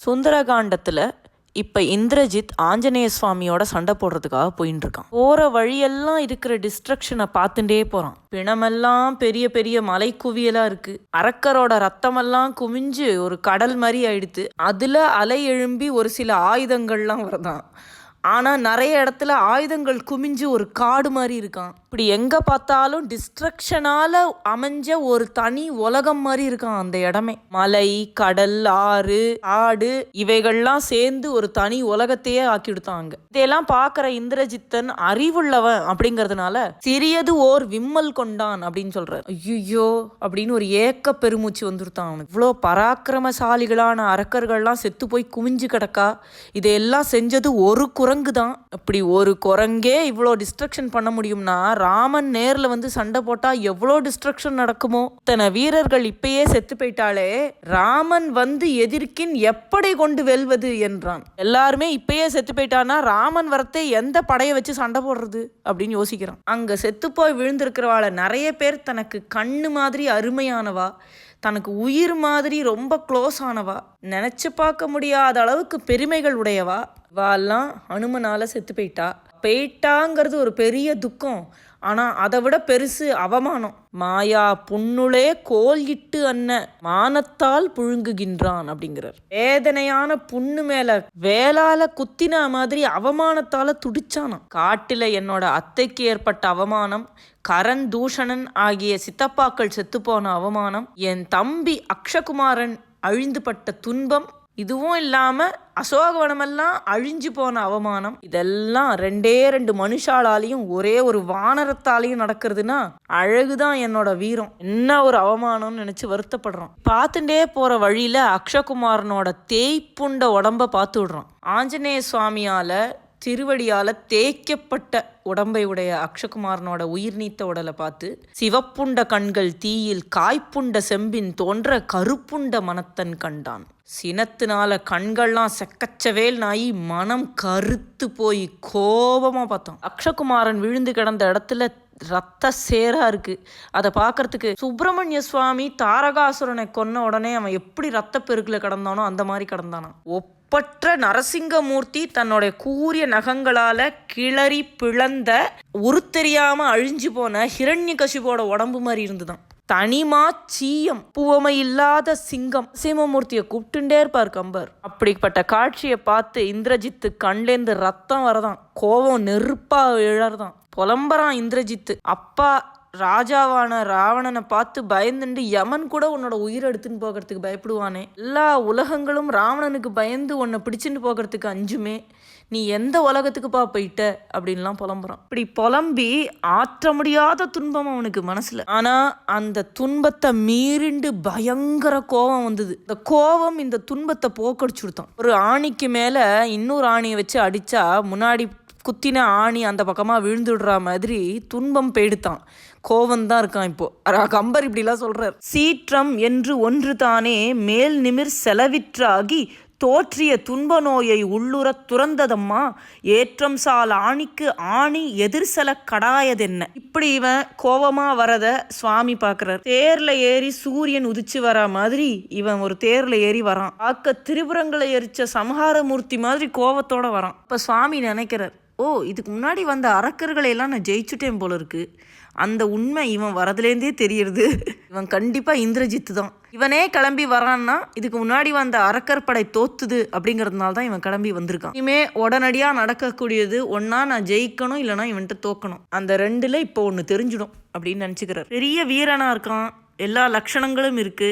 சுந்தரகாண்டத்தில் இப்போ இந்திரஜித் ஆஞ்சநேய சுவாமியோட சண்டை போடுறதுக்காக போயின்னு இருக்கான். போகிற வழியெல்லாம் இருக்கிற டிஸ்ட்ரக்ஷனை பார்த்துட்டே போகிறான். பிணமெல்லாம் பெரிய பெரிய மலை குவியலாக இருக்குது. அரக்கரோட ரத்தமெல்லாம் குமிஞ்சு ஒரு கடல் மாதிரி ஆயிடுத்து. அதில் அலை எழும்பி ஒரு சில ஆயுதங்கள்லாம் வருதான். ஆனால் நிறைய இடத்துல ஆயுதங்கள் குமிஞ்சு ஒரு காடு மாதிரி இருக்கான். இப்படி எங்கே பார்த்தாலும் டிஸ்ட்ரக்ஷனால் அமைஞ்ச ஒரு தனி உலகம் மாதிரி இருக்கான் அந்த இடமே. மலை, கடல், ஆறு, காடு இவைகள்லாம் சேர்ந்து ஒரு தனி உலகத்தையே ஆக்கிடுத்தாங்க. இதையெல்லாம் பார்க்குற இந்திரஜித்தன் அறிவுள்ளவன் அப்படிங்கிறதுனால சிறியது ஓர் விம்மல் கொண்டான் அப்படின்னு சொல்றார். ஐயோ அப்படின்னு ஒரு ஏக்க பெருமூச்சு வந்துருத்தான் அவனுக்கு. இவ்வளோ பராக்கிரமசாலிகளான அரக்கர்கள்லாம் செத்து போய் குமிஞ்சு கிடக்கா. இதையெல்லாம் செஞ்சது ஒரு குரங்கு தான். அப்படி ஒரு குரங்கே இவ்வளோ டிஸ்ட்ரக்ஷன் பண்ண முடியும்னா ராமன் நேர்ல வந்து சண்டை போட்டா எவ்வளோ டிஸ்ட்ரக்ஷன் நடக்குமோ. இத்தனை வீரர்கள் இப்பயே செத்து போயிட்டாலே ராமன் வந்து எதிர்க்கின் எப்படி கொண்டு வெல்வது என்றான். எல்லாருமே இப்பயே செத்து போயிட்டானா ராமன் வரத்தை எந்த படையை வச்சு சண்டை போடுறது அப்படின்னு யோசிக்கிறான். அங்க செத்து போய் விழுந்திருக்கிறவாள நிறைய பேர் தனக்கு கண்ணு மாதிரி அருமையானவா, தனக்கு உயிர் மாதிரி ரொம்ப க்ளோஸ் ஆனவா, நினைச்சு பார்க்க முடியாத அளவுக்கு பெருமைகள் உடையவா, வாலாம் அனுமனால செத்து போயிட்டாங்கிறது ஒரு பெரிய துக்கம். ஆனால் அதை விட பெருசு அவமானம். மாயா புண்ணுளே கோல் இட்டு அன்ன மானத்தால் புழுங்குகின்றான் அப்படிங்கிறார். வேதனையான புண்ணு மேல வேளால குத்தின மாதிரி அவமானத்தால துடிச்சானாம். காட்டுல என்னோட அத்தைக்கு ஏற்பட்ட அவமானம், கரண் தூஷணன் ஆகிய சித்தப்பாக்கள் செத்துப்போன அவமானம், என் தம்பி அக்ஷகுமாரன் அழிந்துபட்ட துன்பம், இதுவும் இல்லாம அசோகவனமெல்லாம் அழிஞ்சு போன அவமானம், இதெல்லாம் ரெண்டு மனுஷாலாலையும் ஒரே ஒரு வானரத்தாலையும் நடக்கிறதுனா அழகுதான் என்னோட வீரம். என்ன ஒரு அவமானம்னு நினைச்சு வருத்தப்படுறோம். பார்த்துட்டே போற வழியில அக்ஷகுமாரனோட தேய்ப்புண்ட உடம்ப பார்த்து விடுறான். ஆஞ்சநேய சுவாமியால திருவடியால தேய்க்கப்பட்ட உடம்பை உடைய அக்ஷகுமாரனோட உயிர் நீத்த உடலை பார்த்து சிவப்புண்ட கண்கள் தீயில் காய்ப்புண்ட செம்பின் தோன்ற கருப்புண்ட மனத்தன் கண்டான். சினத்தினால கண்கள்லாம் செக்கச்சவேல் நாயி மனம் கருத்து போய் கோபமா பார்த்தான். அக்ஷகுமாரன் விழுந்து கிடந்த இடத்துல ரத்த சேரா இருக்கு. அதை பார்க்கறதுக்கு சுப்பிரமணிய சுவாமி தாரகாசுரனை கொன்ன உடனே அவன் எப்படி ரத்த பெருக்குல கிடந்தானோ அந்த மாதிரி கிடந்தானான். ஒப்பற்ற நரசிங்கமூர்த்தி தன்னுடைய கூரிய நகங்களால கிளறி பிளந்த உருத்தெரியாம அழிஞ்சு போன ஹிரண்யகசிபோட உடம்பு மாதிரி இருந்துதான். தனிமா சீயம் பூவமை இல்லாத சிங்கம் சிம்மமூர்த்தியை கூப்பிட்டுட்டே இருப்பார் கம்பர். அப்படிப்பட்ட காட்சியை பார்த்து இந்திரஜித்து கண்லேந்து ரத்தம் வரதான், கோபம் நெருப்பா இழறதான். புலம்பறான் இந்திரஜித்து. அப்பா ராஜாவான ராவணனை பார்த்து பயந்துண்டு யமன் கூட உன்னோட உயிரை எடுத்துன்னு போகிறதுக்கு பயப்படுவானே, எல்லா உலகங்களும் ராவணனுக்கு பயந்து உன்னை பிடிச்சிட்டு போகிறதுக்கு அஞ்சுமே, நீ எந்த உலகத்துக்குப்பா போயிட்ட அப்படின்லாம் புலம்புறான். இப்படி புலம்பி ஆற்ற முடியாத துன்பம் அவனுக்கு மனசுல. ஆனா அந்த துன்பத்தை மீறிண்டு பயங்கர கோபம் வந்தது. இந்த கோபம் இந்த துன்பத்தை போக்கடிச்சு கொடுத்தான். ஒரு ஆணிக்கு மேல இன்னொரு ஆணியை வச்சு அடிச்சா முன்னாடி குத்தின ஆணி அந்த பக்கமா விழுந்துடுற மாதிரி துன்பம் போயிடுத்தான். கோவந்தான் இருக்கான் இப்போ. கம்பர் இப்படிலாம் சொல்றார். சீற்றம் என்று ஒன்று தானே மேல் நிமிர் செலவிற்றாகி தோற்றிய துன்ப நோயை உள்ளுற துறந்ததம்மா ஏற்றம் சால் ஆணிக்கு ஆணி எதிர்சல கடாயதென்ன. இப்படி இவன் கோபமா வரத சுவாமி பார்க்கறார். தேர்ல ஏறி சூரியன் உதிச்சு வர மாதிரி இவன் ஒரு தேர்ல ஏறி வரான். பார்க்க திரிபுரங்களை எரிச்ச சம்ஹாரமூர்த்தி மாதிரி கோபத்தோட வரான். இப்ப சுவாமி நினைக்கிறார், ஓ இதுக்கு முன்னாடி வந்த அரக்கர்களை எல்லாம் நான் ஜெயிச்சுட்டேன் போல இருக்கு. அந்த உண்மை இவன் வரதுலேருந்தே தெரியுது. இவன் கண்டிப்பா இந்திரஜித்து தான். இவனே கிளம்பி வரான்னா இதுக்கு முன்னாடி வந்த அரக்கர் படை தோத்துது அப்படிங்கிறதுனால தான் இவன் கிளம்பி வந்திருக்கான். இனிமே உடனடியா நடக்கக்கூடியது ஒன்னா நான் ஜெயிக்கணும், இல்லைன்னா இவன்கிட்ட தோக்கணும். அந்த ரெண்டுல இப்போ ஒன்று தெரிஞ்சிடும் அப்படின்னு நினச்சிக்கிறார். பெரிய வீரனா இருக்கான், எல்லா லட்சணங்களும் இருக்கு.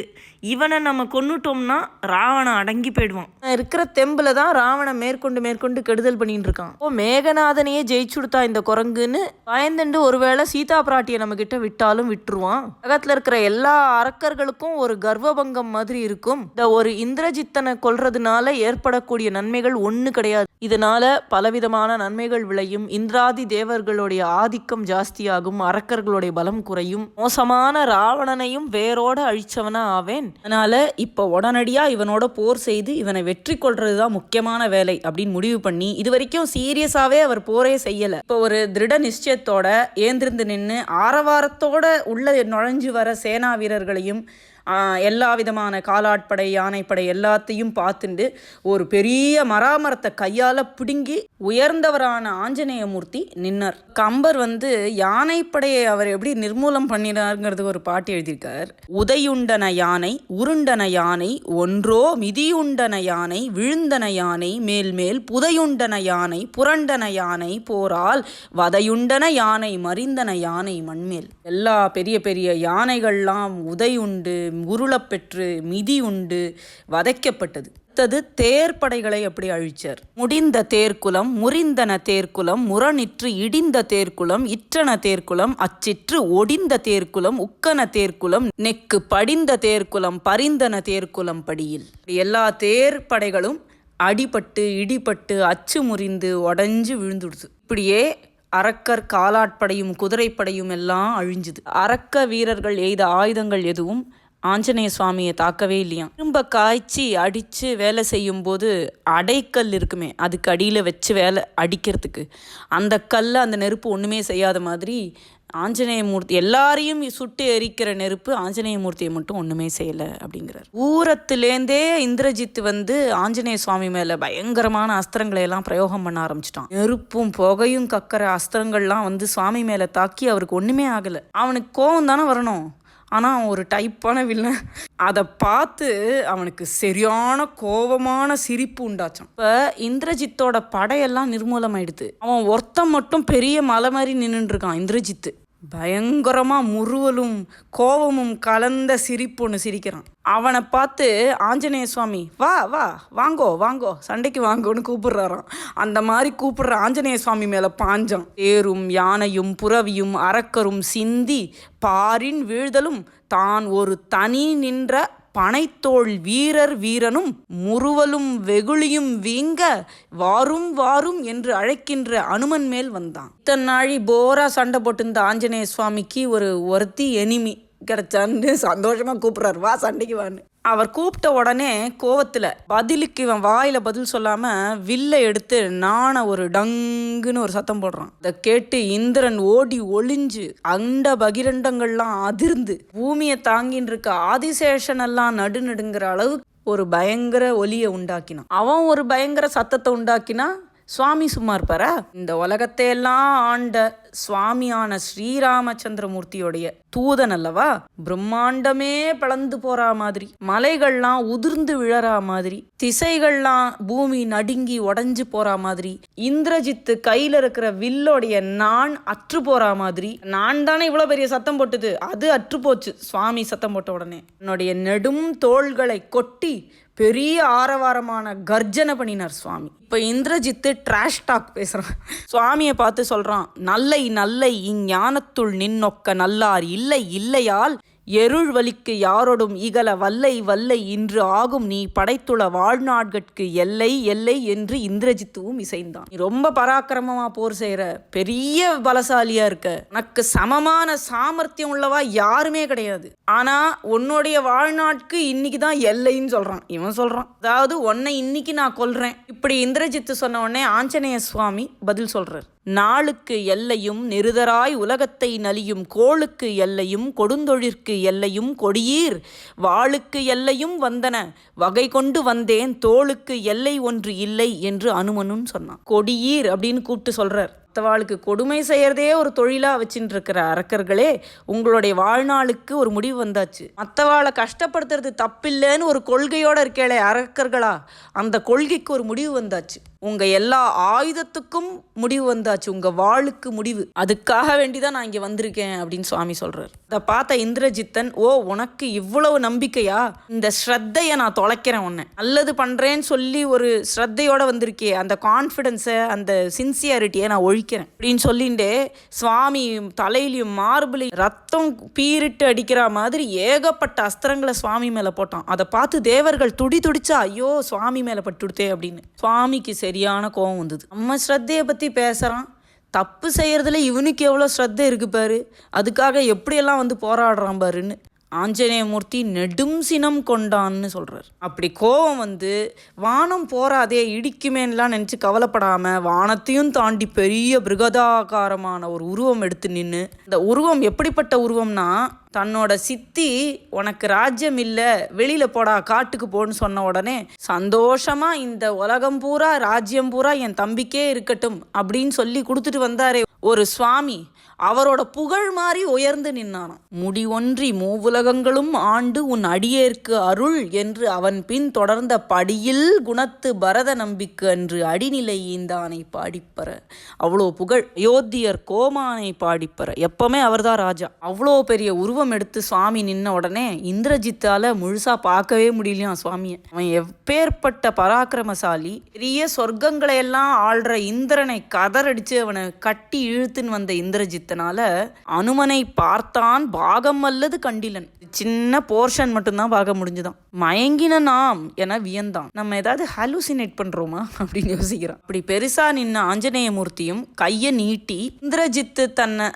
இவனை நம்ம கொன்னுட்டோம்னா ராவணன் அடங்கி போயிடுவான். இருக்கிற தெம்புல தான் ராவணன் மேற்கொண்டு கெடுதல் பண்ணிட்டு இருக்கான். ஓ மேகநாதனையே ஜெயிச்சுடுத்தா இந்த குரங்குன்னு பயந்துண்டு ஒருவேளை சீதா பிராட்டியை நம்ம கிட்ட விட்டாலும் விட்டுருவான். உலகத்துல இருக்கிற எல்லா அரக்கர்களுக்கும் ஒரு கர்வபங்கம் மாதிரி இருக்கும். இந்த ஒரு இந்திரஜித்தனை கொல்றதுனால ஏற்படக்கூடிய நன்மைகள் ஒண்ணு கிடையாது. இதனால பலவிதமான நன்மைகள் விளையும். இந்திராதி தேவர்களுடைய ஆதிக்கம் ஜாஸ்தியாகும், அரக்கர்களுடைய பலம் குறையும், மோசமான ராவணனையும் வேரோட அழிச்சவனா ஆவேன். அதனால இப்ப உடனடியா இவனோட போர் செய்து இவனை வெற்றி கொள்றதுதான் முக்கியமான வேலை அப்படின்னு முடிவு பண்ணி இது வரைக்கும் சீரியஸாவே அவர் போரே செய்யல. இப்ப ஒரு திருட நிச்சயத்தோட ஏந்திருந்து நின்று ஆரவாரத்தோட உள்ள நுழைஞ்சு வர சேனா வீரர்களையும் எல்லா விதமான காலாட்படை யானைப்படை எல்லாத்தையும் பார்த்துண்டு ஒரு பெரிய மராமரத்தை கையால் பிடுங்கி உயர்ந்தவரான ஆஞ்சநேயமூர்த்தி நின்னார். கம்பர் யானைப்படையை அவர் எப்படி நிர்மூலம் பண்ணினாருங்கிறது ஒரு பாட்டு எழுதியிருக்கார். உதையுண்டன யானை உருண்டன யானை ஒன்றோ மிதியுண்டன யானை விழுந்தன யானை மேல் மேல் புதையுண்டன யானை புரண்டன யானை போரால் வதையுண்டன யானை மறிந்தன யானை மண்மேல். எல்லா பெரிய பெரிய யானைகள்லாம் உதையுண்டு உருளப்பெற்று மிதி உண்டு வதைக்கப்பட்டது. தேர்ப்படைகளை எப்படி அழிச்சார். முடிந்த தேர்க்குலம் முறிந்தன தேர்க்குலம் முரணிற்று இடிந்த தேர்க்குலம் இற்றன தேர்க்குலம் அச்சிற்று ஒடிந்த தேர்க்குலம் உக்கன தேர்க்குலம் நெக்கு படிந்த தேர்க்குலம் பரிந்தன தேர்க்குலம் படியில். எல்லா தேர்ப்படைகளும் அடிபட்டு இடிபட்டு அச்சு முறிந்து உடஞ்சு விழுந்துடுது. இப்படியே அரக்கர் காலாட்படையும் குதிரைப்படையும் எல்லாம் அழிஞ்சுது. அரக்க வீரர்கள் எய்த ஆயுதங்கள் எதுவும் ஆஞ்சநேய சுவாமியை தாக்கவே இல்லையாம். திரும்ப காய்ச்சி அடித்து வேலை செய்யும்போது அடைக்கல் இருக்குமே, அதுக்கு அடியில் வச்சு வேலை அடிக்கிறதுக்கு அந்த கல்லை அந்த நெருப்பு ஒன்றுமே செய்யாத மாதிரி ஆஞ்சநேயமூர்த்தி எல்லாரையும் சுட்டு எரிக்கிற நெருப்பு ஆஞ்சநேயமூர்த்தியை மட்டும் ஒன்றுமே செய்யலை அப்படிங்கிறார். ஊரத்துலேருந்தே இந்திரஜித் ஆஞ்சநேய சுவாமி மேலே பயங்கரமான அஸ்திரங்களை எல்லாம் பிரயோகம் பண்ண ஆரம்பிச்சிட்டான். நெருப்பும் புகையும் கக்கிற அஸ்திரங்கள்லாம் சுவாமி மேலே தாக்கி அவருக்கு ஒன்றுமே ஆகலை. அவனுக்கு கோவம் தானே வரணும், ஆனால் அவன் ஒரு டைப்பான வில்லன். அதை பார்த்து அவனுக்கு சரியான கோபமான சிரிப்பு உண்டாச்சான். இப்போ இந்திரஜித்தோட படையெல்லாம் நிர்மூலமாயிடுது. அவன் ஒருத்தன் மட்டும் பெரிய மலை மாதிரி நின்றுருக்கான். இந்திரஜித்து பயங்கரமாக முறுவலும் கோபமும் கலந்த சிரிப்பு ஒன்று சிரிக்கிறான். அவனை பார்த்து ஆஞ்சநேய சுவாமி வா வா வாங்கோ வாங்கோ சண்டைக்கு வாங்கோன்னு கூப்பிடுறாராம். அந்த மாதிரி கூப்பிடுற ஆஞ்சநேய சுவாமி மேலே பாஞ்சான். தேரும் யானையும் புறவியும் அரக்கரும் சிந்தி பாரின் வீழ்தலும் தான் ஒரு தனி நின்ற பனைத்தோள் வீரர் வீரனும் முறுவலும் வெகுளியும் வீங்க வாரும் வாரும் என்று அழைக்கின்ற அனுமன் மேல் வந்தான். இத்தனை நாழி போரா சண்டை போட்டு ஆஞ்சநேய சுவாமிக்கு ஒருத்தி எனிமி கிடைச்சான்னு சந்தோஷமா கூப்பிடுறாரு, வா சண்டைக்கு வான்னு. அவர் கூப்பிட்ட உடனே கோவத்தில் பதிலுக்கு இவன் வாயில் பதில் சொல்லாமல் வில்லை எடுத்து நாண ஒரு டங்குன்னு ஒரு சத்தம் போடுறான். அதை கேட்டு இந்திரன் ஓடி ஒளிஞ்சு அண்ட பகிரண்டங்கள்லாம் அதிர்ந்து பூமியை தாங்கின்னு இருக்க ஆதிசேஷன் எல்லாம் நடுநடுங்கிற அளவுக்கு ஒரு பயங்கர ஒலியை உண்டாக்கினான். அவன் ஒரு பயங்கர சத்தத்தை உண்டாக்கினா சுவாமி சும்மா இருப்பாரா? இந்த உலகத்தையெல்லாம் ஆண்ட சுவாமியான ஸ்ரீராமச்சந்திரமூர்த்தியோடைய தூதன் அல்லவா? பிரம்மாண்டமே பிளந்து போறா மாதிரி, மலைகள்லாம் உதிர்ந்து விழறா மாதிரி, திசைகள்லாம் பூமி நடுங்கி உடஞ்சு போறா மாதிரி, இந்திரஜித்து கையில இருக்கிற வில்லோடைய நான் அற்று போறா மாதிரி. நான் தானே இவ்வளவு பெரிய சத்தம் போட்டுது, அது அற்று போச்சு சுவாமி சத்தம் போட்ட உடனே. என்னுடைய நெடும் தோள்களை கொட்டி பெரிய ஆரவாரமான கர்ஜனை பண்ணினார் சுவாமி. இப்போ இந்திரஜித்து ட்ராஷ் டாக் பேசுகிறான். சுவாமியை பார்த்து சொல்கிறான், நல்லை நல்லை இஞ்ஞானத்துள் நின்னொக்க நல்லார் இல்லை இல்லையால் எருள் வலிக்கு யாரோடும் இகல வல்லை வல்லை இன்று ஆகும் நீ படைத்துள்ள வாழ்நாட்கட்கு எல்லை எல்லை என்று இந்திரஜித்துவும் இசைந்தான். நீ ரொம்ப பராக்கிரமமாக போர் செய்கிற பெரிய பலசாலியாக இருக்க, உனக்கு சமமான சாமர்த்தியம் உள்ளவா யாருமே கிடையாது. ஆனால் உன்னுடைய வாழ்நாட்கு இன்னைக்கு தான் எல்லைன்னு சொல்கிறான். இவன் சொல்கிறான், அதாவது உன்னை இன்னைக்கு நான் கொல்றேன். இப்படி இந்திரஜித்து சொன்ன உடனே ஆஞ்சநேய சுவாமி பதில் சொல்கிறார். நாளுக்கு எல்லையும் நெருதராய் உலகத்தை நலியும் கோளுக்கு எல்லையும் கொடுந்தொழிற்கு எல்லையும் கொடியீர் வாளுக்கு எல்லையும் வந்தன வகை கொண்டு வந்தேன் தோளுக்கு எல்லை ஒன்று இல்லை என்று அனுமனும் சொன்னான். கொடியீர் அப்படின்னு கூப்பிட்டு சொல்றார். மற்றவாளுக்கு கொடுமை செய்யறதே ஒரு தொழிலாக வச்சுட்டு இருக்கிற அரக்கர்களே, உங்களுடைய வாழ்நாளுக்கு ஒரு முடிவு வந்தாச்சு. மற்றவாளை கஷ்டப்படுத்துறது தப்பில்லைன்னு ஒரு கொள்கையோடு இருக்கேளே அரக்கர்களா, அந்த கொள்கைக்கு ஒரு முடிவு வந்தாச்சு. உங்கள் எல்லா ஆயுதத்துக்கும் முடிவு வந்தாச்சு, உங்கள் வாளுக்கு முடிவு. அதுக்காக வேண்டிதான் நான் இங்கே வந்திருக்கேன் அப்படின்னு சுவாமி சொல்கிறார். அதை பார்த்த இந்திரஜித்தன், ஓ உனக்கு இவ்வளவு நம்பிக்கையா? இந்த ஸ்ரத்தையை நான் தொலைக்கிறேன், உன்னை நல்லது பண்ணுறேன்னு சொல்லி ஒரு ஸ்ரத்தையோடு வந்திருக்கே, அந்த கான்ஃபிடென்ஸை அந்த சின்சியாரிட்டியை நான் ஒழிக்கிறேன் அப்படின்னு சொல்லிட்டு சுவாமி தலையிலையும் மார்பிளையும் ரத்தம் பீரிட்டு அடிக்கிற மாதிரி ஏகப்பட்ட அஸ்திரங்களை சுவாமி மேலே போட்டான். அதை பார்த்து தேவர்கள் துடி துடிச்சா, ஐயோ சுவாமி மேலே பட்டுடுத்தே அப்படின்னு. சுவாமிக்கு சரியான கோபம் வந்தது. நம்ம ஸ்ரத்தையை பற்றி பேசுகிறான், தப்பு செய்யறதுல இவனுக்கு எவ்வளோ ஸ்ரத்தை இருக்கு பாரு, அதுக்காக எப்படியெல்லாம் போராடுறான் பாருன்னு ஆஞ்சநேயமூர்த்தி நெடும் சினம் கொண்டான்னு சொல்றார். அப்படி கோபம் வந்து வானம் போராதே இடிக்குமேன்லாம் நினச்சி கவலைப்படாம வானத்தையும் தாண்டி பெரிய பிருகதாகாரமான ஒரு உருவம் எடுத்து நின்று, இந்த உருவம் எப்படிப்பட்ட உருவம்னா, தன்னோட சித்தி உனக்கு ராஜ்யம் இல்லை, வெளியில் போடா காட்டுக்கு போன்னு சொன்ன உடனே சந்தோஷமா இந்த உலகம் பூரா ராஜ்யம் பூரா என் தம்பிக்கே இருக்கட்டும் அப்படின்னு சொல்லி கொடுத்துட்டு வந்தாரே ஒரு சுவாமி, அவரோட புகழ் மாதிரி உயர்ந்து நின்னானாம். முடி ஒன்றி மூவுலகங்களும் ஆண்டு உன் அடியேற்கு அருள் என்று அவன் பின் தொடர்ந்த படியில் குணத்து பரத நம்பிக்கு அன்று அடிநிலை ஈந்தானை பாடிப்பற. அவ்வளோ புகழ். அயோத்தியர் கோமானை பாடிப்பற. எப்பவுமே அவர்தான் ராஜா. அவ்வளோ பெரிய உருவம் எடுத்து சுவாமி நின்ன உடனே இந்திரஜித்தால முழுசா பார்க்கவே முடியலையாம் சுவாமியை. அவன் எப்பேற்பட்ட பராக்கிரமசாலி. பெரிய சொர்க்கங்களை எல்லாம் ஆள்ற இந்திரனை கதறடிச்சு அவனை கட்டி இழுத்துன்னு வந்த இந்திரஜித் அனுமனை பார்த்தான், பாகம் அல்லது கண்டிலன். சின்ன போர்ஷன் மட்டும்தான் பார்க்க முடிஞ்சுதான். மயங்கின நாம் என வியந்தான். நம்ம ஏதாவது ஹாலுசினேட் பண்றோமா அப்படின்னு யோசிக்கிறான். அப்படி பெருசா நின்ன ஆஞ்சநேயமூர்த்தியும் கையை நீட்டி இந்திரஜித்து தன்னை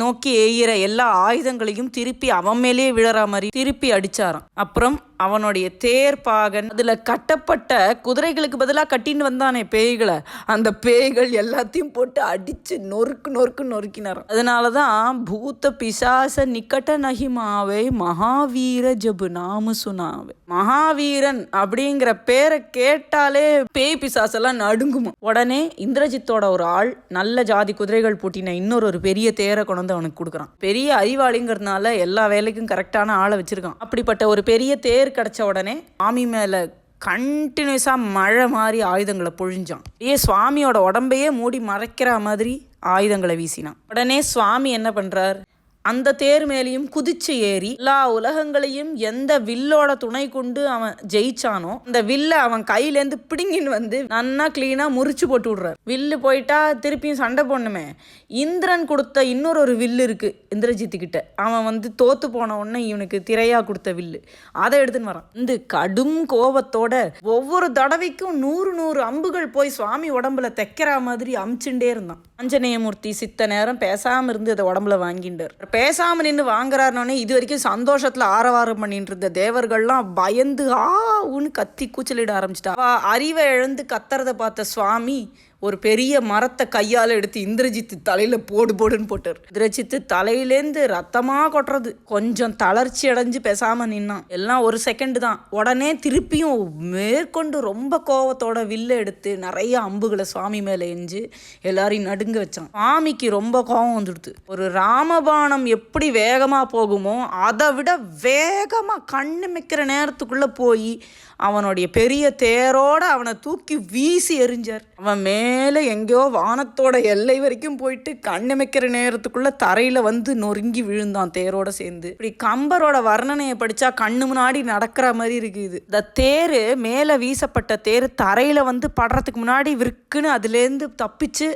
நோக்கி எய்கிற எல்லா ஆயுதங்களையும் திருப்பி அவன் மேலேயே விழற மாதிரி திருப்பி அடிச்சாராம். அப்புறம் அவனுடைய தேர்பாகன் அதுல கட்டப்பட்ட குதிரைகளுக்கு பதிலாக கட்டின்னு வந்தானே பேய்களை, அந்த பேய்கள் எல்லாத்தையும் போட்டு அடிச்சு நொறுக்கினாராம். அதனாலதான் பூத்த பிசாச நிக்கட்ட நகிமாவே மகாவீர ஜபு நாம சுனாவே. மகாவீரன் அப்படிங்கிற பேரை கேட்டாலே பேய் பிசாசெல்லாம் நடுங்குமா. உடனே இந்திரஜித்தோட ஒரு ஆள் நல்ல ஜாதி குதிரைகள் பூட்டின இன்னொரு பெரிய தேரை கொண்டு வந்து அவனுக்கு கொடுக்குறான். பெரிய அறிவாளிங்கிறதுனால எல்லா வேலைக்கும் கரெக்டான ஆளை வச்சிருக்கான். அப்படிப்பட்ட ஒரு பெரிய தேர் கிடைச்ச உடனே சுவாமி மேல கண்டினியூஸா மழை மாதிரி ஆயுதங்களை பொழிஞ்சான். சுவாமியோட உடம்பையே மூடி மறைக்கிற மாதிரி ஆயுதங்களை வீசினான். உடனே சுவாமி என்ன பண்றார், அந்த தேர் மேலேயும் குதிச்சு ஏறி எல்லா உலகங்களையும் எந்த வில்லோட துணை கொண்டு அவன் ஜெயிச்சானோ அந்த வில்ல அவன் கையிலேருந்து பிடுங்கின்னு வந்து நன்னா கிளீனா முறிச்சு போட்டு விடுறார். வில்லு போயிட்டா திருப்பியும் சண்டை போடணுமே. இந்திரன் கொடுத்த இன்னொரு வில்லு இருக்கு இந்திரஜித்து கிட்ட. அவன் வந்து தோத்து போன உடனே இவனுக்கு திரையா கொடுத்த வில்லு, அதை எடுத்துன்னு வரான். இந்த கடும் கோபத்தோட ஒவ்வொரு தடவைக்கும் 100 அம்புகள் போய் சுவாமி உடம்புல தைக்கிற மாதிரி அமிச்சுட்டே இருந்தான். ஆஞ்சநேயமூர்த்தி சித்த நேரம் பேசாம இருந்து அதை உடம்புல வாங்கிட்டார். பேசாம நின்று வாங்குறாருனோடனே இது வரைக்கும் சந்தோஷத்துல ஆரவாரம் பண்ணிட்டு இருந்த தேவர்கள்லாம் பயந்து ஆன்னு கத்தி கூச்சலிட ஆரம்பிச்சிட்டா. அறிவை இழந்து கத்துறத பார்த்த சுவாமி ஒரு பெரிய மரத்தை கையால் எடுத்து இந்திரஜித்து தலையில போடுன்னு போட்டார். இந்திரஜித்து தலையிலேருந்து ரத்தமா கொட்டுறது. கொஞ்சம் தளர்ச்சி அடைஞ்சு பேசாம நின்னான். எல்லாம் ஒரு செகண்ட் தான். உடனே திருப்பியும் மேற்கொண்டு ரொம்ப கோவத்தோட வில்ல எடுத்து நிறைய அம்புகளை சுவாமி மேல எஞ்சு எல்லாரையும் நடுங்க வச்சான். சுவாமிக்கு ரொம்ப கோபம் வந்துடுது. ஒரு ராமபாணம் எப்படி வேகமா போகுமோ அதை விட வேகமா கண்ணு மிக்கிற நேரத்துக்குள்ள போய் அவனுடைய பெரிய தேரோட அவனை தூக்கி வீசி எறிஞ்சார். அவன் மேலே எங்கேயோ வானத்தோட எல்லை வரைக்கும் போயிட்டு கண்ணமைக்கிற நேரத்துக்குள்ள தரையில வந்து நொறுங்கி விழுந்தான் தேரோட சேர்ந்து. இப்படி கம்பரோட வர்ணனையை படிச்சா கண்ணு முன்னாடி நடக்கிற மாதிரி இருக்குது. இந்த தேரு மேலே வீசப்பட்ட தேர் தரையில வந்து படுறதுக்கு முன்னாடி விற்குன்னு அதுலேருந்து தப்பிச்சு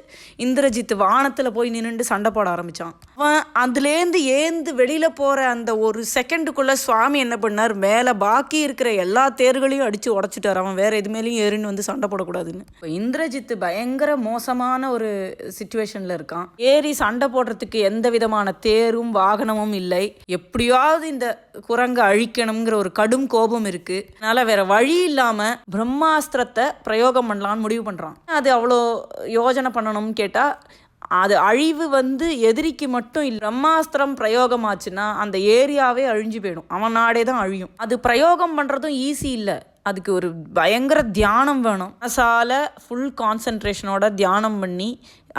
இந்திரஜித் வானத்துல போய் நின்னுண்டு சண்டை போட ஆரம்பிச்சான். அவன் அதுலேருந்து ஏந்து வெளியில போற அந்த ஒரு செகண்டுக்குள்ள சுவாமி என்ன பண்ணார், மேலே பாக்கி இருக்கிற எல்லா தேர்களையும் அடிச்சு உடைச்சிட்டார். அவன் வேற எது மேலேயும் ஏறின்னு வந்து சண்டை போடக்கூடாதுன்னு. இப்போ இந்திரஜித் பயங்கர மோசமான ஒரு சிச்சுவேஷன்ல இருக்கான். ஏறி சண்டை போடுறதுக்கு எந்த விதமான தேரும் வாகனமும் இல்லை. எப்படியாவது இந்த குரங்கை அழிக்கணுங்கிற ஒரு கடும் கோபம் இருக்கு. அதனால வேற வழி இல்லாம பிரம்மாஸ்திரத்தை பிரயோகம் பண்ணலான்னு முடிவு பண்றான். அது அவ்வளோ யோஜனை பண்ணணும்னு கேட்டா அது அழிவு வந்து எதிரிக்கு மட்டும் இல்லை. பிரம்மாஸ்திரம் பிரயோகமாச்சுன்னா அந்த ஏரியாவே அழிஞ்சு போயிடும். அவன் நாடே தான் அழியும். அது பிரயோகம் பண்ணுறதும் ஈஸி இல்லை. அதுக்கு ஒரு பயங்கர தியானம் வேணும். மனசால ஃபுல் கான்சன்ட்ரேஷனோட தியானம் பண்ணி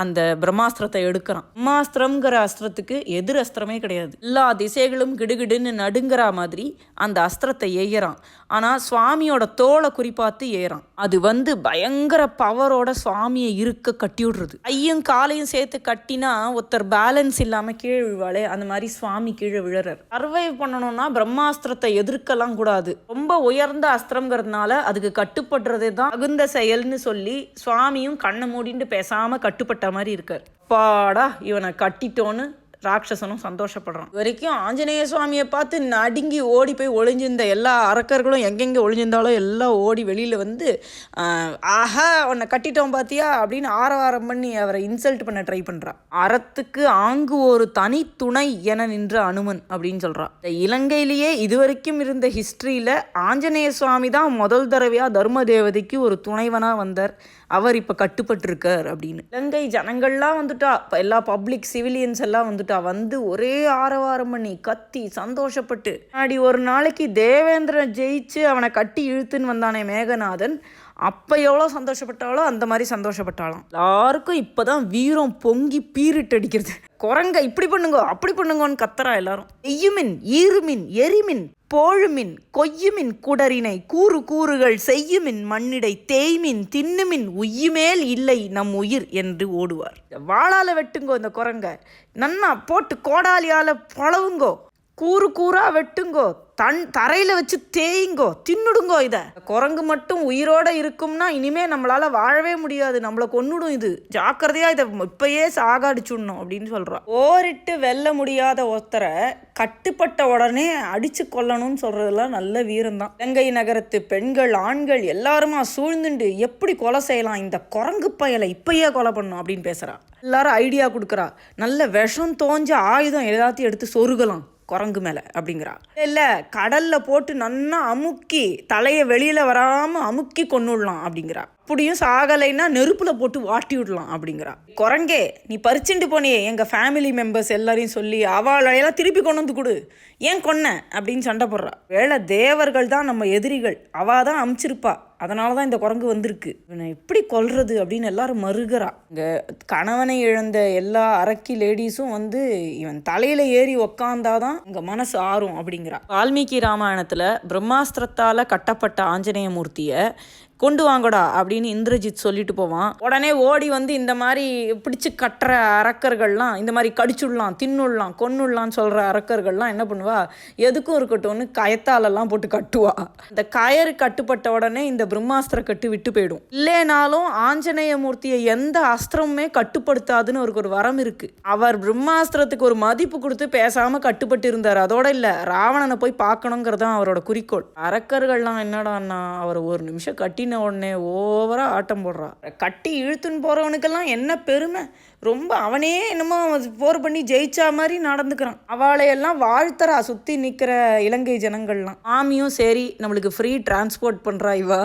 அந்த பிரம்மாஸ்திரத்தை எடுக்கிறான். பிரம்மாஸ்திரம்ங்கிற அஸ்திரத்துக்கு எதிர் அஸ்திரமே கிடையாது. எல்லா திசைகளும் கிடுகிடுன்னு நடுங்கிற மாதிரி அந்த அஸ்திரத்தை ஏறான். ஆனால் சுவாமியோட தோலை குறிப்பாத்து ஏறான். அது வந்து பயங்கர பவரோட சுவாமியை இருக்க கட்டி விடுறது. கையும் காலையும் சேர்த்து கட்டினா ஒருத்தர் பேலன்ஸ் இல்லாமல் கீழே விழுவாளே, அந்த மாதிரி சுவாமி கீழே விழுறார். சர்வைவ் பண்ணணும்னா பிரம்மாஸ்திரத்தை எதிர்க்கலாம் கூடாது. ரொம்ப உயர்ந்த அஸ்திரம்ங்கிறதுனால அதுக்கு கட்டுப்படுறதே தான் தகுந்த செயல்னு சொல்லி சுவாமியும் கண்ணை மூடிட்டு பேசாமல் கட்டுப்பட்ட மாதிரி இருக்கார். பாடா இவனை கட்டிட்டோன்னு ராட்சசனும் சந்தோஷப்படுறான். வரைக்கும் ஆஞ்சநேய சுவாமியை பார்த்து நடுங்கி ஓடி போய் ஒளிஞ்சிருந்த எல்லா அரக்கர்களும் எங்கெங்கே ஒளிஞ்சிருந்தாலும் எல்லாம் ஓடி வெளியில் வந்து ஆஹா உன்னை கட்டிட்டோம் பார்த்தியா அப்படின்னு ஆரவாரம் பண்ணி அவரை இன்சல்ட் பண்ண ட்ரை பண்ணுறான். அறத்துக்கு ஆங்கு ஒரு தனி துணை என நின்ற அனுமன் அப்படின்னு சொல்கிறான். இந்த இலங்கையிலேயே இதுவரைக்கும் இருந்த ஹிஸ்ட்ரியில் ஆஞ்சநேய சுவாமி தான் முதல் தடவையாக தர்ம தேவதைக்கு ஒரு துணைவனாக வந்தார். அவர் இப்போ கட்டுப்பட்டிருக்கார் அப்படின்னு. இலங்கை ஜனங்கள்லாம் வந்துட்டா, இப்போ எல்லா பப்ளிக் சிவிலியன்ஸ் எல்லாம் வந்துட்டா, வந்து ஒரே ஆரவாரம் பண்ணி கத்தி சந்தோஷப்பட்டு. அப்படி ஒரு நாளைக்கு தேவேந்திரன் ஜெயிச்சு அவனை கட்டி இழுத்துன்னு வந்தானே மேகநாதன், அப்போ எவ்வளோ சந்தோஷப்பட்டாலோ அந்த மாதிரி சந்தோஷப்பட்டாலும். எல்லாருக்கும் இப்போதான் வீரம் பொங்கி பீரிட்டு அடிக்கிறது. குரங்க இப்படி பண்ணுங்கோ அப்படி பண்ணுங்கோன்னு கத்துறா எல்லாரும். எய்யுமின் ஈருமின் எரிமின் போழுமின் கொய்யுமின் குடரினை கூறு கூறுகள் செய்யுமின் மண்ணிடை தேய்மின் தின்னுமின் உய்யுமேல் இல்லை நம் உயிர் என்று ஓடுவார். வாளால வெட்டுங்கோ இந்த குரங்க, நன்னா போட்டு கோடாலியால பழவுங்கோ, கூறு கூறா வெட்டுங்கோ, தரையில் வச்சு தேயுங்கோ, தின்னுடுங்கோ. இதை குரங்கு மட்டும் உயிரோட இருக்கும்னா இனிமே நம்மளால வாழவே முடியாது, நம்மளை கொன்னுடும். இது ஜாக்கிரதையா, இதை இப்பயே சாகாடிச்சுடணும் அப்படின்னு சொல்றான். ஓரிட்டு வெல்ல முடியாத ஒருத்தரை கட்டுப்பட்ட உடனே அடிச்சு கொல்லணும்னு சொல்றதெல்லாம் நல்ல வீரம்தான். இலங்கை நகரத்து பெண்கள் ஆண்கள் எல்லாருமா சூழ்ந்துண்டு எப்படி கொலை செய்யலாம், இந்த குரங்கு பயலை இப்பயே கொலை பண்ணும் அப்படின்னு பேசுறா. எல்லாரும் ஐடியா கொடுக்குறா. நல்ல விஷம் தோஞ்ச ஆயுதம் எல்லாத்தையும் எடுத்து சொருகலாம் குரங்கு மேலே அப்படிங்கிறா. இல்லை கடலில் போட்டு நன்னா அமுக்கி தலையை வெளியில் வராமல் அமுக்கி கொன்னுடலாம் அப்படிங்கிறா. அப்படியும் சாகலைன்னா நெருப்பில் போட்டு வாட்டி விடலாம் அப்படிங்கிறா. குரங்கே நீ பறிச்சுட்டு போனியே எங்கள் ஃபேமிலி மெம்பர்ஸ் எல்லாரையும் சொல்லி அவளையெல்லாம் திருப்பி கொண்டு வந்து கொடு, ஏன் கொன்ன அப்படின்னு சண்டை போடுறா. வேளை தேவர்கள் தான் நம்ம எதிரிகள், அவள் தான் அமுச்சிருப்பா, அதனால தான் இந்த குரங்கு வந்திருக்கு, இவனை எப்படி கொல்றது அப்படின்னு எல்லாரும் மறுகிறா. இங்கே கணவனை இழந்த எல்லா அரக்கி லேடிஸும் வந்து இவன் தலையில் ஏறி உக்காந்தாதான் இங்கே மனசு ஆறும் அப்படிங்கிறா. வால்மீகி ராமாயணத்தில் பிரம்மாஸ்திரத்தால் கட்டப்பட்ட ஆஞ்சநேய மூர்த்தியை கொண்டு வாங்கடா அப்படின்னு இந்திரஜித் சொல்லிட்டு போவான். உடனே ஓடி வந்து இந்த மாதிரி பிடிச்சி கட்டுற அரக்கர்கள்லாம், இந்த மாதிரி கடிச்சுடலாம் தின்னுடலாம் கொன்னுடலான்னு சொல்கிற அரக்கர்கள்லாம் என்ன பண்ணுவா, எதுக்கும் இருக்கட்டும்னு கயத்தாலெல்லாம் போட்டு கட்டுவா. இந்த கயறு கட்டுப்பட்ட உடனே இந்த பிரம்மாஸ்திர கட்டு விட்டு போயிடும். இல்லைனாலும் ஆஞ்சநேய மூர்த்தியை எந்த அஸ்திரமுமே கட்டுப்படுத்தாதுன்னு அவருக்கு ஒரு வரம் இருக்கு. அவர் பிரம்மாஸ்திரத்துக்கு ஒரு மதிப்பு கொடுத்து பேசாமல் கட்டுப்பட்டு இருந்தார். அதோட இல்லை, ராவணனை போய் பார்க்கணுங்கிறதான் அவரோட குறிக்கோள். அரக்கர்கள்லாம் என்னடான்னா அவர் ஒரு நிமிஷம் கட்டின உடனே ஓவரா ஆட்டம் போடுறா. கட்டி இழுத்துன்னு போறவனுக்கெல்லாம் என்ன பெருமை, ரொம்ப அவனே என்னமோ போர் பண்ணி ஜெயிச்சா மாதிரி நடந்துக்கிறான். அவளையெல்லாம் வாழ்த்தரா சுற்றி நிற்கிற இலங்கை ஜனங்கள்லாம். ஆமியும் சரி நம்மளுக்கு ஃப்ரீ டிரான்ஸ்போர்ட் பண்ணுறா, இவா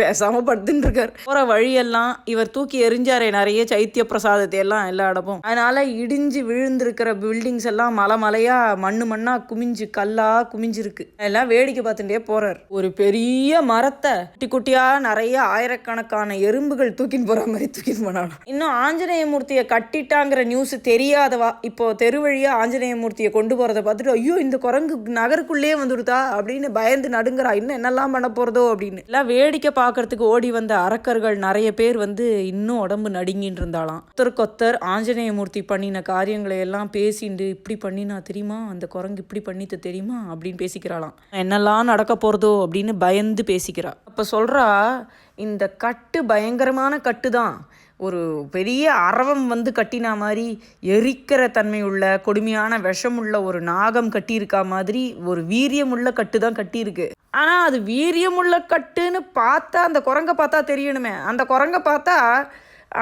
பேசாமல் படுத்துன்னு இருக்கார். போகிற வழியெல்லாம் இவர் தூக்கி எரிஞ்சாரே நிறைய சைத்திய பிரசாதத்தை எல்லாம் எல்லா இடமும், அதனால இடிஞ்சு விழுந்திருக்கிற பில்டிங்ஸ் எல்லாம் மலை மலையா மண்ணு மண்ணா குமிஞ்சு கல்லா குமிஞ்சிருக்கு. எல்லாம் வேடிக்கை பார்த்துட்டே போறார். ஒரு பெரிய மரத்தை குட்டி குட்டியா நிறைய ஆயிரக்கணக்கான எறும்புகள் தூக்கின்னு போற மாதிரி தூக்கின்னு போனாலும். இன்னும் ஆஞ்சநேய மூர்த்தியை கட்டிட்டாங்கிற நியூஸ் தெரியாதவா இப்போ தெரு வழியா ஆஞ்சநேய மூர்த்தியை கொண்டு போறதை பார்த்துட்டு ஐயோ இந்த குரங்கு நகருக்குள்ளே வந்துடுதா அப்படின்னு பயந்து நடுங்குறா. இன்னும் என்னெல்லாம் பண்ண போறதோ அப்படின்னு எல்லாம் வேடிக்கை பார்க்கறதுக்கு ஓடி வந்த அரக்கர்கள் நிறைய பேர் வந்து இன்னும் உடம்பு நடுங்கின்னு இருந்தாலாம். ஒருத்தர் ஆஞ்சநேய மூர்த்தி பண்ணின காரியங்களை எல்லாம் பேசிண்டு இப்படி பண்ணினா தெரியுமா, அந்த குரங்கு இப்படி பண்ணிட்டு தெரியுமா அப்படின்னு பேசிக்கிறாளாம். என்னெல்லாம் நடக்க போறதோ அப்படின்னு பயந்து பேசிக்கிறா. அப்ப சொல்றா, இந்த கட்டு பயங்கரமான கட்டு தான், ஒரு பெரிய அரவம் வந்து கட்டினா மாதிரி எரிக்கிற தன்மையுள்ள கொடுமையான விஷமுள்ள ஒரு நாகம் கட்டியிருக்கா மாதிரி ஒரு வீரியமுள்ள கட்டு தான் கட்டியிருக்கு. ஆனால் அது வீரியமுள்ள கட்டுன்னு பார்த்தா அந்த குரங்கை பார்த்தா தெரியணுமே, அந்த குரங்கை பார்த்தா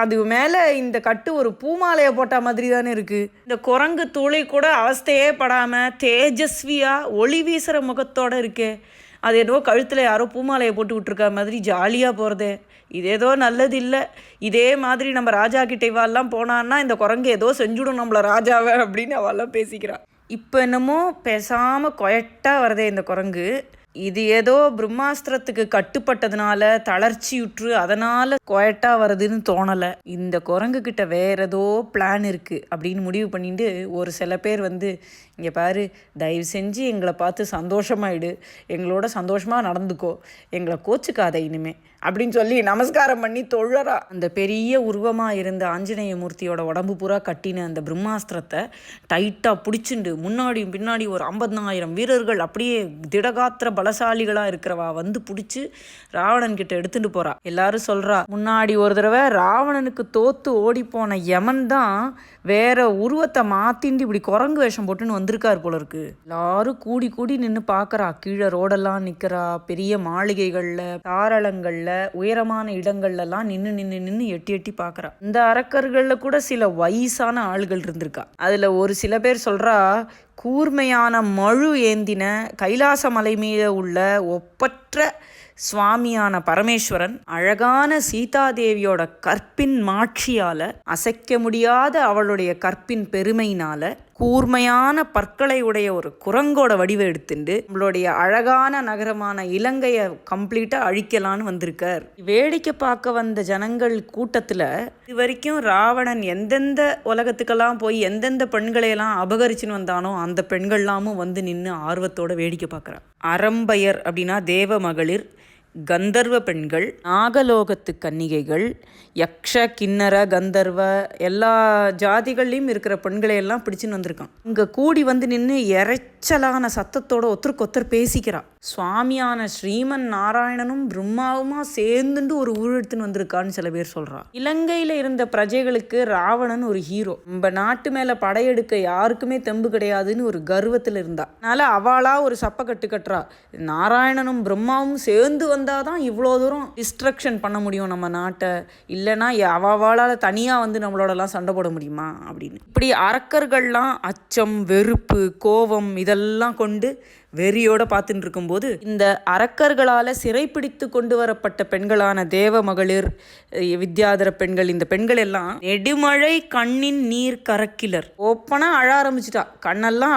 அது மேலே இந்த கட்டு ஒரு பூமாலையை போட்ட மாதிரி தானே இருக்குது. இந்த குரங்கு துளி கூட அவஸ்தையே படாமல் தேஜஸ்வியாக ஒளி வீசுகிற முகத்தோடு இருக்கே, அது ஏதோ கழுத்தில் யாரோ பூமாலையை போட்டு விட்ருக்க மாதிரி ஜாலியாக போகிறதே, இது ஏதோ நல்லது இல்லை. இதே மாதிரி நம்ம ராஜா கிட்ட இவாள்லாம் போனான்னா இந்த குரங்கு ஏதோ செஞ்சுடும் நம்மளை ராஜாவை அப்படின்னு அவெல்லாம் பேசிக்கிறான். இப்போ என்னமோ பேசாமல் கொயட்டாக வரதே இந்த குரங்கு. இது ஏதோ பிரம்மாஸ்திரத்துக்கு கட்டுப்பட்டதுனால தளர்ச்சியுற்று அதனால் குவைட்டாக வருதுன்னு தோணலை. இந்த குரங்கு கிட்ட வேற ஏதோ பிளான் இருக்குது அப்படின்னு முடிவு பண்ணிட்டு ஒரு சில பேர் வந்து, இங்கே பாரு தயவு செஞ்சு எங்களை பார்த்து சந்தோஷமாயிடு, எங்களோட சந்தோஷமாக நடந்துக்கோ, எங்களை கோச்சுக்காத இனிமே அப்படின்னு சொல்லி நமஸ்காரம் பண்ணி தொழறா. அந்த பெரிய உருவமாக இருந்த ஆஞ்சநேய மூர்த்தியோட உடம்பு பூரா கட்டின அந்த பிரம்மாஸ்திரத்தை டைட்டாக பிடிச்சிண்டு முன்னாடியும் பின்னாடி ஒரு 50,000 வீரர்கள் அப்படியே திடகாத்திர பலசாலிகளாக இருக்கிறவா வந்து பிடிச்சி ராவணன் கிட்ட எடுத்துட்டு போறா. எல்லாரும் சொல்றா, முன்னாடி ஒரு தடவை ராவணனுக்கு தோத்து ஓடி போன யமன் தான் வேற உருவத்தை மாத்திண்டு இப்படி குரங்கு வேஷம் போட்டுன்னு வந்திருக்காரு போல இருக்கு. எல்லாரும் கூடி கூடி நின்று பார்க்கறா. கீழே ரோடெல்லாம் நிற்கிறா. பெரிய மாளிகைகள்ல தாராளங்கள்ல உயரமான இடங்கள்லாம் நின்று நின்று நின்று எட்டி எட்டி பார்க்கறா. இந்த அரக்கர்கள்ல கூட சில வயசான ஆள்கள் இருந்திருக்கா. அதுல ஒரு சில பேர் சொல்றா, கூர்மையான மழு ஏந்தின கைலாச மலை மீது உள்ள ஒப்பற்ற சுவாமியான பரமேஸ்வரன் அழகான சீதாதேவியோட கற்பின் மாட்சியால, அசைக்க முடியாத அவளுடைய கற்பின் பெருமையினால கூர்மையான பற்களை உடைய ஒரு குரங்கோட வடிவை எடுத்துட்டு நம்மளுடைய அழகான நகரமான இலங்கையை கம்ப்ளீட்டா அழிக்கலான்னு வந்திருக்கார். வேடிக்கை பார்க்க வந்த ஜனங்கள் கூட்டத்துல இது வரைக்கும் ராவணன் எந்தெந்த உலகத்துக்கெல்லாம் போய் எந்தெந்த பெண்களையெல்லாம் அபகரிச்சுன்னு வந்தானோ அந்த பெண்கள்லாமும் வந்து நின்று ஆர்வத்தோட வேடிக்கை பார்க்குறான். அரம்பையர் அப்படின்னா தேவ மகளிர், கந்தர்வ பெண்கள், நாகலோகத்து கன்னிகைகள், யக்ஷ கிண்ணற கந்தர்வ எல்லா ஜாதிகள்லையும் இருக்கிற பெண்களை எல்லாம் பிடிச்சின்னு வந்திருக்கான். இங்கே கூடி வந்து நின்று இறைச்சலான சத்தத்தோட ஒருத்தருக்கு பேசிக்கிறா. சுவாமியான ஸ்ரீமன் நாராயணனும் பிரம்மாவுமா சேர்ந்துட்டு ஒரு ஊழெடுத்துன்னு வந்திருக்கான்னு சில பேர் சொல்றா. இலங்கையில இருந்த பிரஜைகளுக்கு ராவணன் ஒரு ஹீரோ. நம்ம நாட்டு மேல படையெடுக்க யாருக்குமே தெம்பு கிடையாதுன்னு ஒரு கர்வத்தில் இருந்தா. அதனால அவளா ஒரு சப்பக்கட்டு கட்டுறா. நாராயணனும் பிரம்மாவும் சேர்ந்து வந்தாதான் இவ்வளோ தூரம் டிஸ்ட்ரக்ஷன் பண்ண முடியும் நம்ம நாட்டை, இல்லைன்னா அவளால் தனியாக வந்து நம்மளோடலாம் சண்டை போட முடியுமா அப்படின்னு. இப்படி அரக்கர்கள்லாம் அச்சம், வெறுப்பு, கோபம் இதெல்லாம் கொண்டு வெறியோட பார்த்துட்டு இருக்கும்போது இந்த அரக்கர்களால் சிறைப்பிடித்து கொண்டு வரப்பட்ட பெண்களான தேவ மகளிர், வித்யாதர பெண்கள், இந்த பெண்கள் எல்லாம் நெடுமழை கண்ணின் நீர் கரக்கிலர் ஓப்பனா அழ ஆரம்பிச்சிட்டா. கண்ணெல்லாம்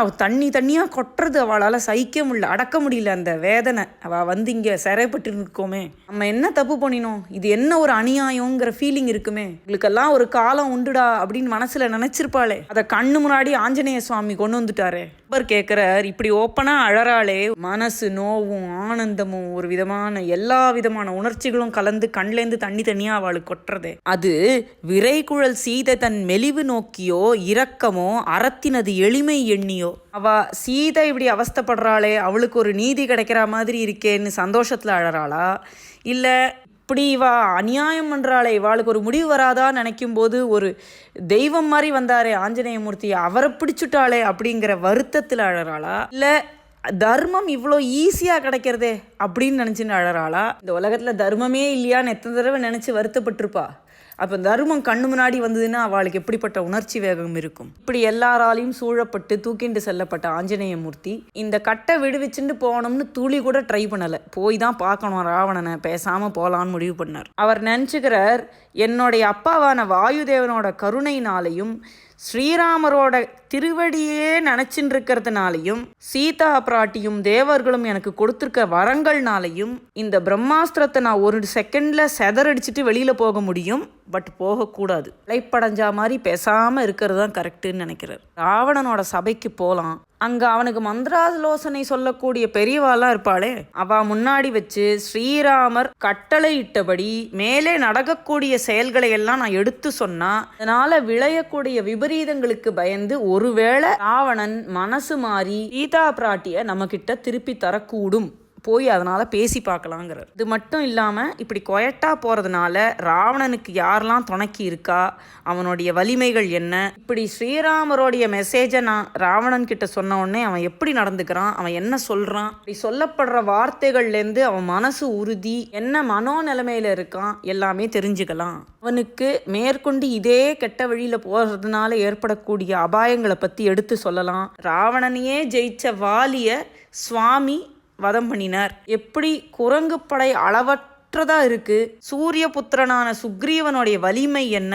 தண்ணியாக கொட்டுறது. அவளால் சகிக்க முடியல, அடக்க முடியல அந்த வேதனை. அவள் வந்து இங்கே சிறைப்பட்டு இருக்கோமே, நம்ம என்ன தப்பு பண்ணினோம், இது என்ன ஒரு அநியாயங்கிற ஃபீலிங் இருக்குமே, இவளுக்கெல்லாம் ஒரு காலம் உண்டுடா அப்படின்னு மனசில் நினச்சிருப்பாளே. அதை கண்ணு முன்னாடி ஆஞ்சநேய சுவாமி கொண்டு வந்துட்டாரே. கேட்கிறார், இப்படி ஓப்பனா அழறாளே, மனசு நோவும் ஆனந்தமும் ஒரு விதமான எல்லா விதமான உணர்ச்சிகளும் கலந்து கண்லேருந்து தனியா அவளுக்கு கொட்டுறதே. அது விரைகுழல் சீதை தன் மெலிவு நோக்கியோ இரக்கமோ அறத்தினது எளிமை எண்ணியோ. அவ சீதை இப்படி அவஸ்தப்படுறாளே, அவளுக்கு ஒரு நீதி கிடைக்கிற மாதிரி இருக்கேன்னு சந்தோஷத்துல அழறாளா, இல்ல இப்படி இவா அநியாயம் பண்ணுறாளே, இவாளுக்கு ஒரு முடிவு வராதான்னு நினைக்கும் போது ஒரு தெய்வம் மாதிரி வந்தாரே ஆஞ்சநேயமூர்த்தி, அவரை பிடிச்சுட்டாளே அப்படிங்கிற வருத்தத்தில் அழறாளா, இல்லை தர்மம் இவ்வளோ ஈஸியாக கிடைக்கிறதே அப்படின்னு நினச்சின்னு அழறாளா. இந்த உலகத்தில் தர்மமே இல்லையான்னு எத்தனை தடவை நினச்சி வருத்தப்பட்டிருப்பா. அப்போ தர்மம் கண்ணு முன்னாடி வந்ததுன்னா அவளுக்கு எப்படிப்பட்ட உணர்ச்சி வேகம் இருக்கும். இப்படி எல்லாராலையும் சூழப்பட்டு தூக்கிண்டு செல்லப்பட்ட ஆஞ்சநேயமூர்த்தி இந்த கட்டை விடுவிச்சுட்டு போகணும்னு துளி கூட ட்ரை பண்ணலை. போய் தான் பார்க்கணும் ராவணனை, பேசாமல் போகலான்னு முடிவு பண்ணார். அவர் நினச்சிக்கிறார், என்னுடைய அப்பாவான வாயுதேவனோட கருணையினாலையும் ஸ்ரீராமரோட திருவடியே நினச்சின்னு இருக்கிறதுனாலையும் சீதா பிராட்டியும் தேவர்களும் எனக்கு கொடுத்துருக்க வரங்கள்னாலையும் இந்த பிரம்மாஸ்திரத்தை நான் ஒரு செகண்டில் செதறடிச்சிட்டு வெளியில் போக முடியும். பட் போகக்கூடாது. இலைப்படைஞ்சா மாதிரி பேசாமல் இருக்கிறது தான் கரெக்டுன்னு நினைக்கிறார். ராவணனோட சபைக்கு போகலாம். அங்கே அவனுக்கு மந்திராலோசனை சொல்லக்கூடிய பெரியவாலாம் இருப்பாளே, அவ முன்னாடி வச்சு ஸ்ரீராமர் கட்டளை இட்டபடி மேலே நடக்கக்கூடிய செயல்களை எல்லாம் நான் எடுத்து சொன்னா, அதனால விளையக்கூடிய விபரீதங்களுக்கு பயந்து ஒருவேளை ராவணன் மனசு மாறி சீதா பிராட்டிய நம்ம கிட்ட திருப்பி தரக்கூடும், போய் அதனால் பேசி பார்க்கலாங்கிறார். இது மட்டும் இல்லாமல் இப்படி கொயட்டா போகிறதுனால ராவணனுக்கு யாரெல்லாம் துணைக்கி இருக்கா, அவனுடைய வலிமைகள் என்ன, இப்படி ஸ்ரீராமரோடைய மெசேஜை நான் ராவணன் கிட்ட சொன்ன உடனே அவன் எப்படி நடந்துக்கிறான், அவன் என்ன சொல்கிறான், இப்படி சொல்லப்படுற வார்த்தைகள்லேருந்து அவன் மனசு உறுதி, என்ன மனோ நிலைமையில் இருக்கான் எல்லாமே தெரிஞ்சுக்கலாம். அவனுக்கு மேற்கொண்டு இதே கெட்ட வழியில் போகிறதுனால ஏற்படக்கூடிய அபாயங்களை பற்றி எடுத்து சொல்லலாம். ராவணனையே ஜெயிச்ச வாலிய சுவாமி வதம் பண்ணினார். எப்படி குரங்கு படை அளவற்றதா இருக்கு, சூரிய புத்திரனான சுக்ரீவனுடைய வலிமை என்ன,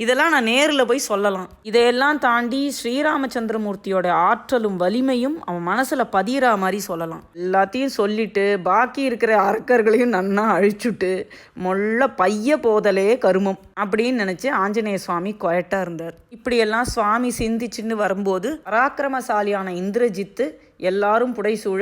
இதெல்லாம் நான் நேரில் போய் சொல்லலாம். இதையெல்லாம் தாண்டி ஸ்ரீராமச்சந்திரமூர்த்தியோட ஆற்றலும் வலிமையும் அவன் மனசுல பதிகிற மாதிரி சொல்லலாம். எல்லாத்தையும் சொல்லிட்டு பாக்கி இருக்கிற அரக்கர்களையும் நன்னா அழிச்சுட்டு மொல்ல பைய போதலே கருமம் அப்படின்னு நினைச்சு ஆஞ்சநேய சுவாமி கொயட்டா இருந்தார். இப்படியெல்லாம் சுவாமி சிந்திச்சுன்னு வரும்போது பராக்கிரமசாலியான இந்திரஜித்து எல்லாரும் புடைசூழ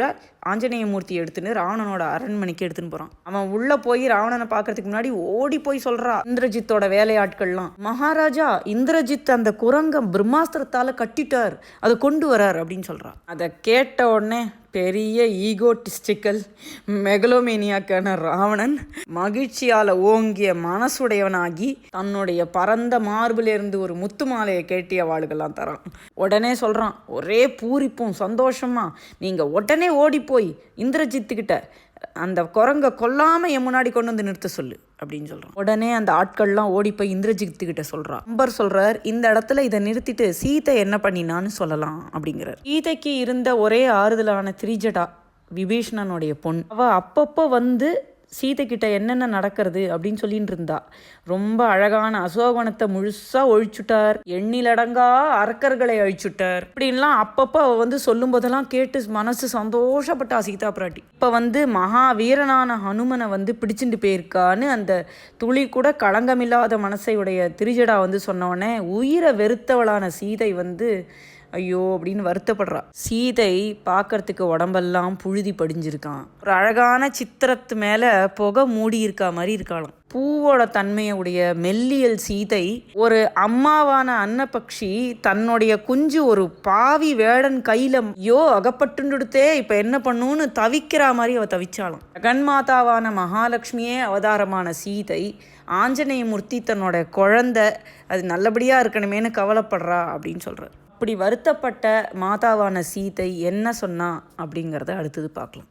ஆஞ்சநேய மூர்த்தி எடுத்துன்னு ராவணனோட அரண்மனைக்கு எடுத்துன்னு போகிறான். அவன் உள்ளே போய் ராவணனை பார்க்கறதுக்கு முன்னாடி ஓடி போய் சொல்கிறா இந்திரஜித்தோட வேலையாட்கள்லாம், மகாராஜா இந்திரஜித் அந்த குரங்கம் பிரம்மாஸ்திரத்தால் கட்டிட்டார், அதை கொண்டு வரார் அப்படின்னு சொல்கிறான். அதை கேட்ட உடனே பெரிய ஈகோட்டிஸ்டிக்கல் மெகலோமேனியாக்கான ராவணன் மகிழ்ச்சியால் ஓங்கிய மனசுடையவனாகி தன்னுடைய பரந்த மார்பிலிருந்து ஒரு முத்து மாலையை கேட்டிய வாளுகள்லாம் தரான். உடனே சொல்கிறான், ஒரே பூரிப்பும் சந்தோஷமா, நீங்கள் உடனே ஓடி போய் இந்திரஜித்துக்கிட்ட அந்த குரங்கை கொல்லாமல் என் முன்னாடி கொண்டு வந்து நிறுத்த சொல்லு அப்படின்னு சொல்கிறான். உடனே அந்த ஆட்கள்லாம் ஓடி போய் இந்திரஜித்துக்கிட்ட சொல்கிறான். அம்பர் சொல்கிறார், இந்த இடத்துல இதை நிறுத்திட்டு சீதை என்ன பண்ணினான்னு சொல்லலாம் அப்படிங்கிறார். சீதைக்கு இருந்த ஒரே ஆறுதலான திரிஜடா விபீஷணனுடைய பொண்ணு. அவள் அப்பப்போ வந்து சீதைக்கிட்ட என்னென்ன நடக்கிறது அப்படின்னு சொல்லிட்டு இருந்தா. ரொம்ப அழகான அசோகவனத்தை முழுசாக ஒழிச்சுட்டார், எண்ணிலடங்கா அரக்கர்களை அழிச்சுட்டார் அப்படின்லாம் அப்பப்போ அவள் வந்து சொல்லும் போதெல்லாம் கேட்டு மனசு சந்தோஷப்பட்டா சீதா பிராட்டி. இப்போ வந்து மகா வீரனான ஹனுமனை வந்து பிடிச்சிட்டு போயிருக்கான்னு அந்த துளி கூட களங்கமில்லாத மனசை உடைய திரிஜடா வந்து சொன்னவொடனே உயிரை வெறுத்தவளான சீதை வந்து ஐயோ அப்படின்னு வருத்தப்படுறா. சீதை பார்க்கறதுக்கு உடம்பெல்லாம் புழுதி படிஞ்சிருக்கான். ஒரு அழகான சித்திரத்து மேலே புகை மூடி இருக்கா மாதிரி இருக்காளாம். பூவோட தன்மையுடைய மெல்லியல் சீதை ஒரு அம்மாவான அன்னபக்ஷி தன்னுடைய குஞ்சு ஒரு பாவி வேடன் கையில அகப்பட்டுடுத்தே இப்ப என்ன பண்ணுன்னு தவிக்கிற மாதிரி அவ தவிச்சாளாம். ஜெகன்மாதாவான மகாலட்சுமியே அவதாரமான சீதை ஆஞ்சநேயமூர்த்தி தன்னோட குழந்தை அது நல்லபடியா இருக்கணுமேனு கவலைப்படுறா அப்படின்னு சொல்றார். அப்படி வருத்தப்பட்ட மாதாவான சீதை என்ன சொன்னா அப்படிங்கிறத அடுத்தது பார்க்கலாம்.